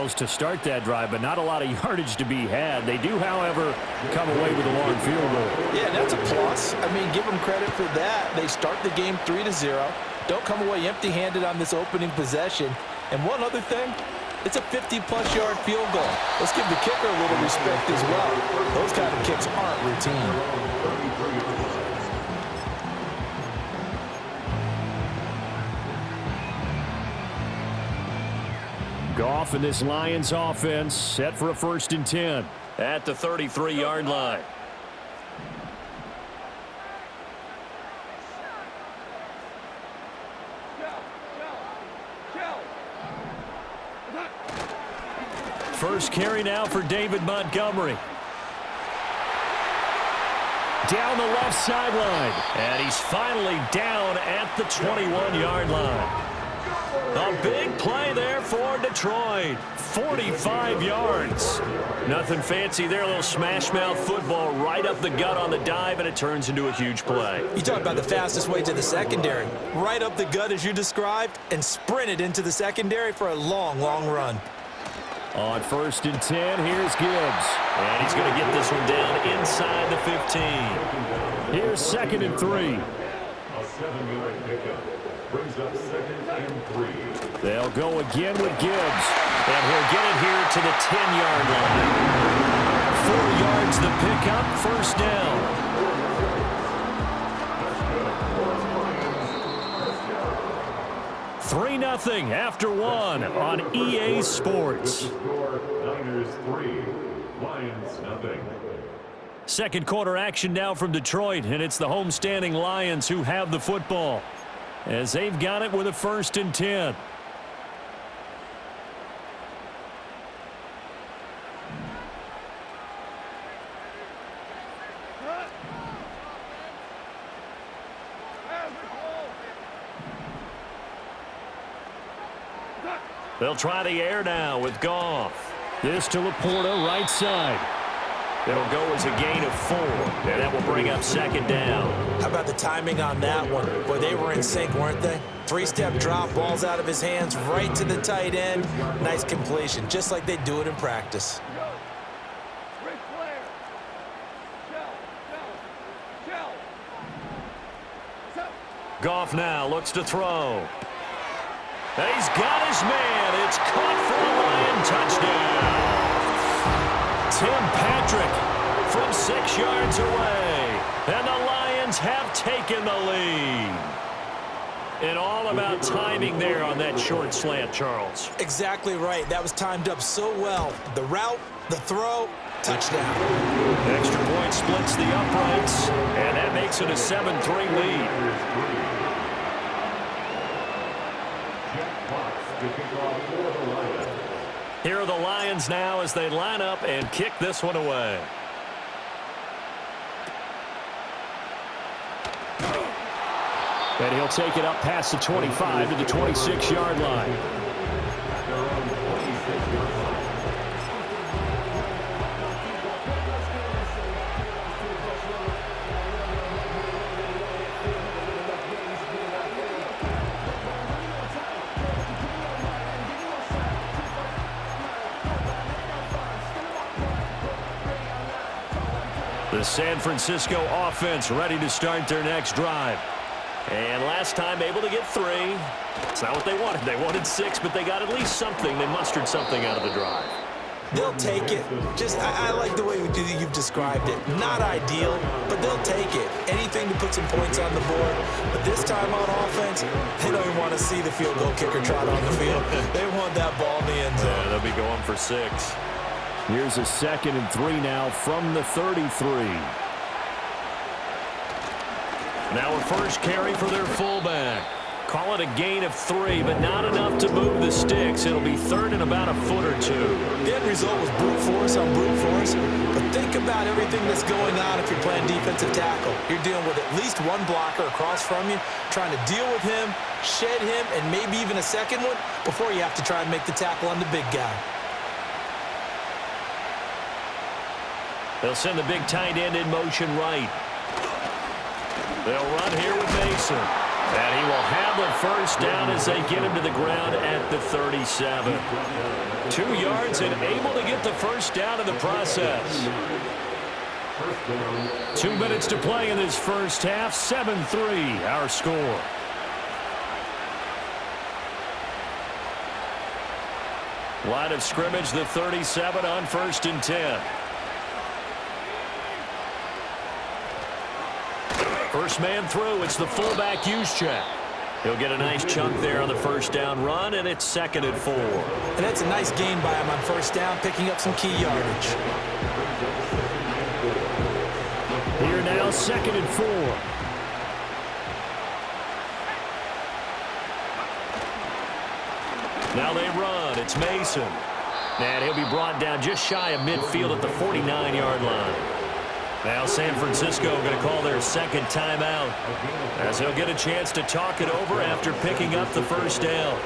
Charles, to start that drive, but not a lot of yardage to be had. They do, however, come away with a long field goal. Yeah, that's a plus. I mean, give them credit for that. They start the game 3-0. Don't come away empty-handed on this opening possession. And one other thing, it's a 50-plus yard field goal. Let's give the kicker a little respect as well. Those kind of kicks aren't routine. Goff and this Lions offense set for a 1st and 10 at the 33-yard line. First carry now for David Montgomery. Down the left sideline. And he's finally down at the 21-yard line. A big play there for Detroit. 45 yards. Nothing fancy there. A little smash-mouth football right up the gut on the dive, and it turns into a huge play. You talk about the fastest way to the secondary. Right up the gut as you described, and sprinted into the secondary for a long, long run. On 1st and 10, here's Gibbs. And he's going to get this one down inside the 15. Here's 2nd and 3. A 7-yard pickup brings up 2nd and 3. They'll go again with Gibbs. And he'll get it here to the 10-yard line. 4 yards the pickup, 1st down. 3-0 after 1 on EA Sports. Niners 3, Lions nothing. Second quarter action now from Detroit, and it's the homestanding Lions who have the football as they've got it with a 1st and 10. They'll try the air now with Goff. This to Laporta, right side. It'll go as a gain of 4, and that will bring up 2nd down. How about the timing on that one? Boy, they were in sync, weren't they? 3-step drop, balls out of his hands, right to the tight end. Nice completion, just like they do it in practice. Goff now looks to throw. He's got his man. It's caught for a Lion touchdown. Tim Patrick from 6 yards away. And the Lions have taken the lead. And all about timing there on that short slant, Charles. Exactly right. That was timed up so well. The route, the throw, touchdown. Extra point splits the uprights, and that makes it a 7-3 lead. Here are the Lions now as they line up and kick this one away. And he'll take it up past the 25 to the 26-yard line. The San Francisco offense ready to start their next drive. And last time able to get 3. It's not what they wanted. They wanted 6, but they got at least something. They mustered something out of the drive. They'll take it. I like the way you've described it. Not ideal, but they'll take it. Anything to put some points on the board. But this time on offense, they don't even want to see the field goal kicker trot on the field. They want that ball in the end zone. Yeah, they'll be going for 6. Here's a 2nd and 3 now from the 33. Now a first carry for their fullback. Call it a gain of 3, but not enough to move the sticks. It'll be 3rd and about a foot or 2. The end result was brute force on brute force. But think about everything that's going on if you're playing defensive tackle. You're dealing with at least one blocker across from you, trying to deal with him, shed him, and maybe even a second one before you have to try and make the tackle on the big guy. They'll send the big tight end in motion right. They'll run here with Mason. And he will have the first down as they get him to the ground at the 37. 2 yards and able to get the first down in the process. 2 minutes to play in this first half. 7-3 our score. Line of scrimmage, the 37 on 1st and 10. First man through, it's the fullback use check. He'll get a nice chunk there on the first down run, and it's 2nd and 4. And that's a nice gain by him on first down, picking up some key yardage. Here now, 2nd and 4. Now they run. It's Mason. And he'll be brought down just shy of midfield at the 49-yard line. Now San Francisco going to call their second timeout as he'll get a chance to talk it over after picking up the first down.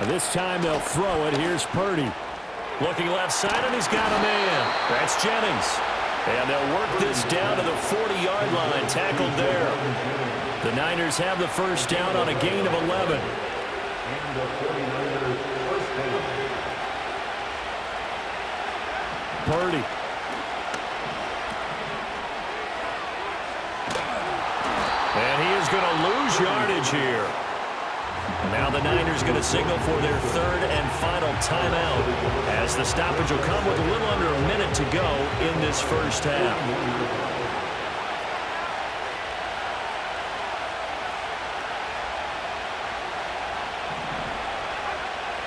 This time they'll throw it. Here's Purdy. Looking left side, and he's got a man. That's Jennings. And they'll work this down to the 40-yard line. Tackled there. The Niners have the first down on a gain of 11. And the 49ers first down. Purdy. And he is going to lose yardage here. Now the Niners going to signal for their third and final timeout as the stoppage will come with a little under a minute to go in this first half.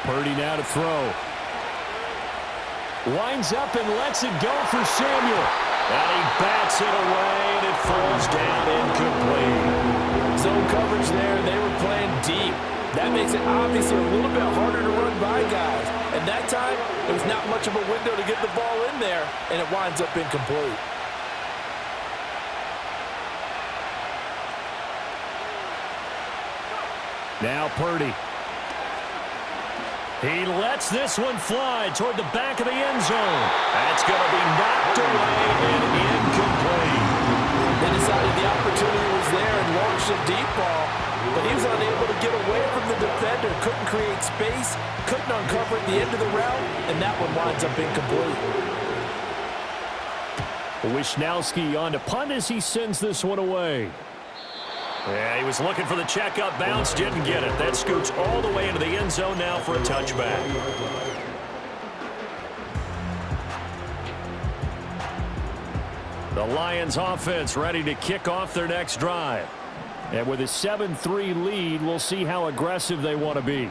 Purdy now to throw. Winds up and lets it go for Samuel. And he bats it away, and it falls down incomplete. Zone coverage there. They were playing deep. That makes it obviously a little bit harder to run by guys. And that time, there was not much of a window to get the ball in there, and it winds up incomplete. Now Purdy. He lets this one fly toward the back of the end zone. That's going to be knocked away and incomplete. They decided the opportunity was there and launched a deep ball, but he was unable to get away from the defender. Couldn't create space, couldn't uncover at the end of the route, and that one winds up incomplete. Wishnowski on to punt as he sends this one away. Yeah, he was looking for the checkup bounce, didn't get it. That scoots all the way into the end zone now for a touchback. The Lions offense ready to kick off their next drive. And with a 7-3 lead, we'll see how aggressive they want to be.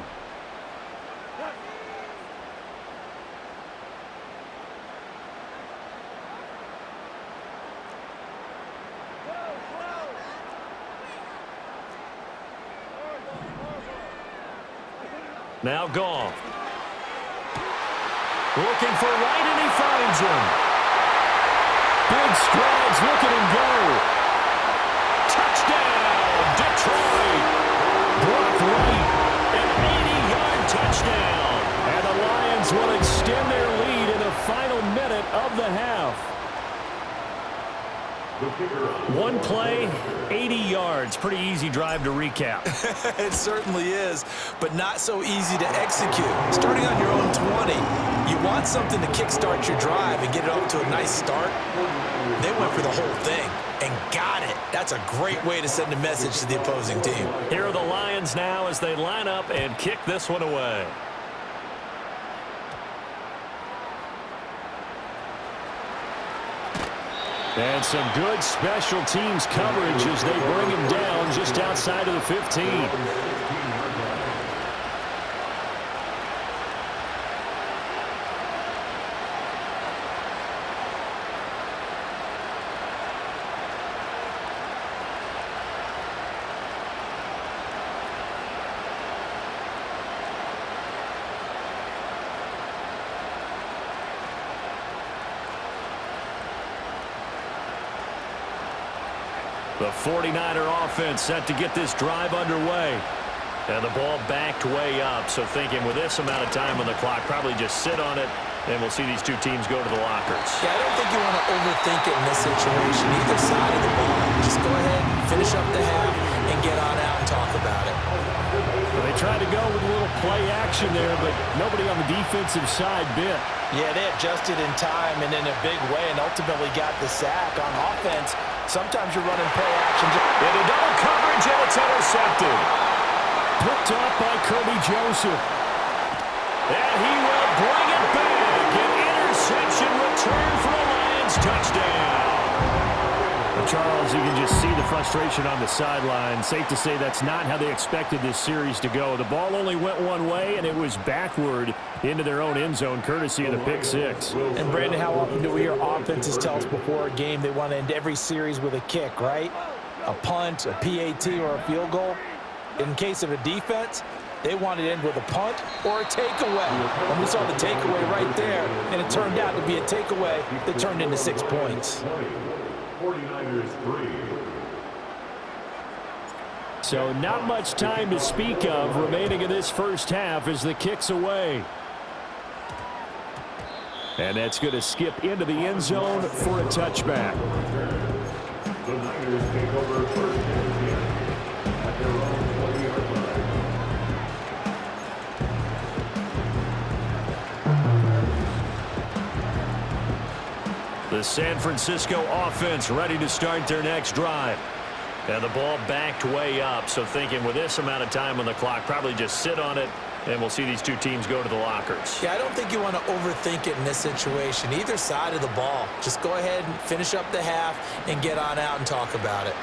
Now Goff. Looking for Wright, and he finds him. Big strides, look at him go. Touchdown, Detroit. Brock Wright, an 80-yard touchdown. And the Lions will extend their lead in the final minute of the half. One play, 80 yards. Pretty easy drive to recap. It certainly is, but not so easy to execute. Starting on your own 20, you want something to kickstart your drive and get it off to a nice start. They went for the whole thing and got it. That's a great way to send a message to the opposing team. Here are the Lions now as they line up and kick this one away. And some good special teams coverage as they bring him down just outside of the 15. The 49er offense set to get this drive underway. And the ball backed way up. So thinking with this amount of time on the clock, probably just sit on it And we'll see these two teams go to the lockers. Yeah, I don't think you want to overthink it in this situation. Either side of the ball. Just go ahead, finish up the half, and get on out and talk about it. Well, they tried to go with a little play action there, but nobody on the defensive side bit. Yeah, they adjusted in time and in a big way and ultimately got the sack. On offense, sometimes you're running play action. Into double coverage, and it's intercepted. Picked up by Kirby Joseph. And he will bring it back. An interception return for a Lions touchdown. Charles, you can just see the frustration on the sideline. Safe to say that's not how they expected this series to go. The ball only went one way, and it was backward into their own end zone, courtesy of the pick six. And, Brandon, how often do we hear offenses tell us before a game they want to end every series with a kick, right? A punt, a PAT, or a field goal. In case of a defense, they wanted to end with a punt or a takeaway. And we saw the takeaway right there, and it turned out to be a takeaway that turned into 6 points. 49ers 3. So not much time to speak of remaining in this first half as the kick's away. And that's going to skip into the end zone for a touchback. The Niners take over first and 10 at their own 20-yard line. The San Francisco offense ready to start their next drive. And the ball backed way up, so thinking with this amount of time on the clock, probably just sit on it, and we'll see these two teams go to the lockers. Yeah, I don't think you want to overthink it in this situation. Either side of the ball. Just go ahead and finish up the half and get on out and talk about it.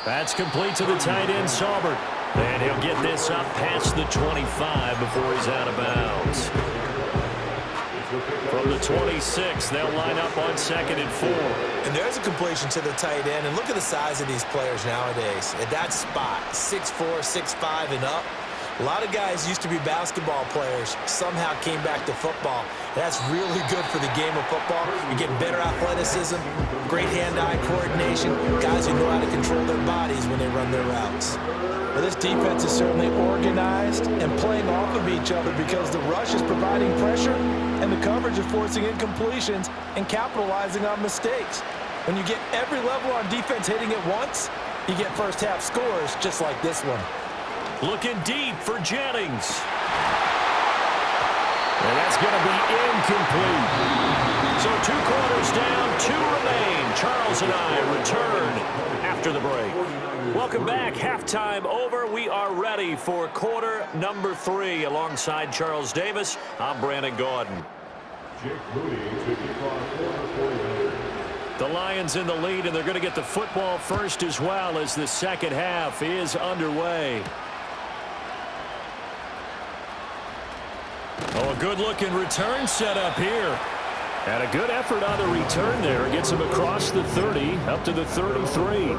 That's complete to the tight end, Saubert. And he'll get this up past the 25 before he's out of bounds. From the 26, they'll line up on 2nd and 4. And there's a completion to the tight end. And look at the size of these players nowadays. At that spot, 6'4", 6'5", and up. A lot of guys used to be basketball players, somehow came back to football. That's really good for the game of football. You're getting better athleticism, great hand-eye coordination, guys who know how to control their bodies when they run their routes. Well, this defense is certainly organized and playing off of each other because the rush is providing pressure and the coverage is forcing incompletions and capitalizing on mistakes. When you get every level on defense hitting it once, you get first-half scores just like this one. Looking deep for Jennings. And that's going to be incomplete. So 2 quarters down, 2 remain. Charles and I return after the break. Welcome back. Halftime over. We are ready for quarter number 3. Alongside Charles Davis, I'm Brandon Gaudin. Jake Moody to kick off quarter 49. The Lions in the lead, and they're going to get the football first as well as the second half is underway. Oh, a good-looking return set up here. And a good effort on the return there. Gets him across the 30, up to the 33.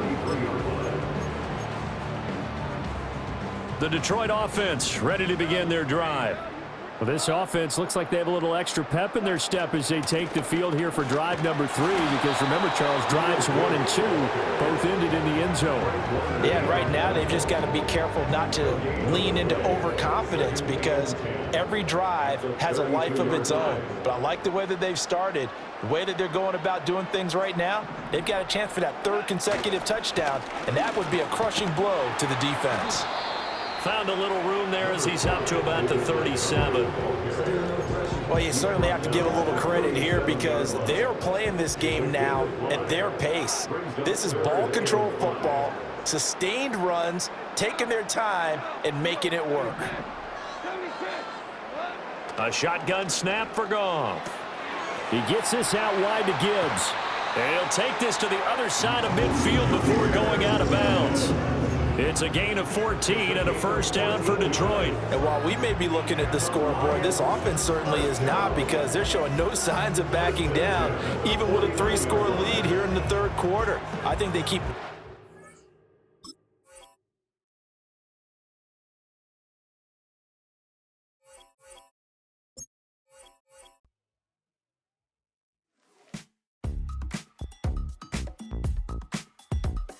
The Detroit offense ready to begin their drive. Well, this offense looks like they have a little extra pep in their step as they take the field here for drive number 3, because remember, Charles, drives 1 and 2 both ended in the end zone. Yeah, and right now they've just got to be careful not to lean into overconfidence because every drive has a life of its own. But I like the way that they've started, the way that they're going about doing things right now. They've got a chance for that 3rd consecutive touchdown, and that would be a crushing blow to the defense. Found a little room there as he's up to about the 37. Well, you certainly have to give a little credit here because they are playing this game now at their pace. This is ball control football, sustained runs, taking their time, and making it work. A shotgun snap for Goff. He gets this out wide to Gibbs. And he'll take this to the other side of midfield before going out of bounds. It's a gain of 14 and a first down for Detroit. And while we may be looking at the scoreboard, this offense certainly is not because they're showing no signs of backing down, even with a 3-score lead here in the 3rd quarter. I think they keep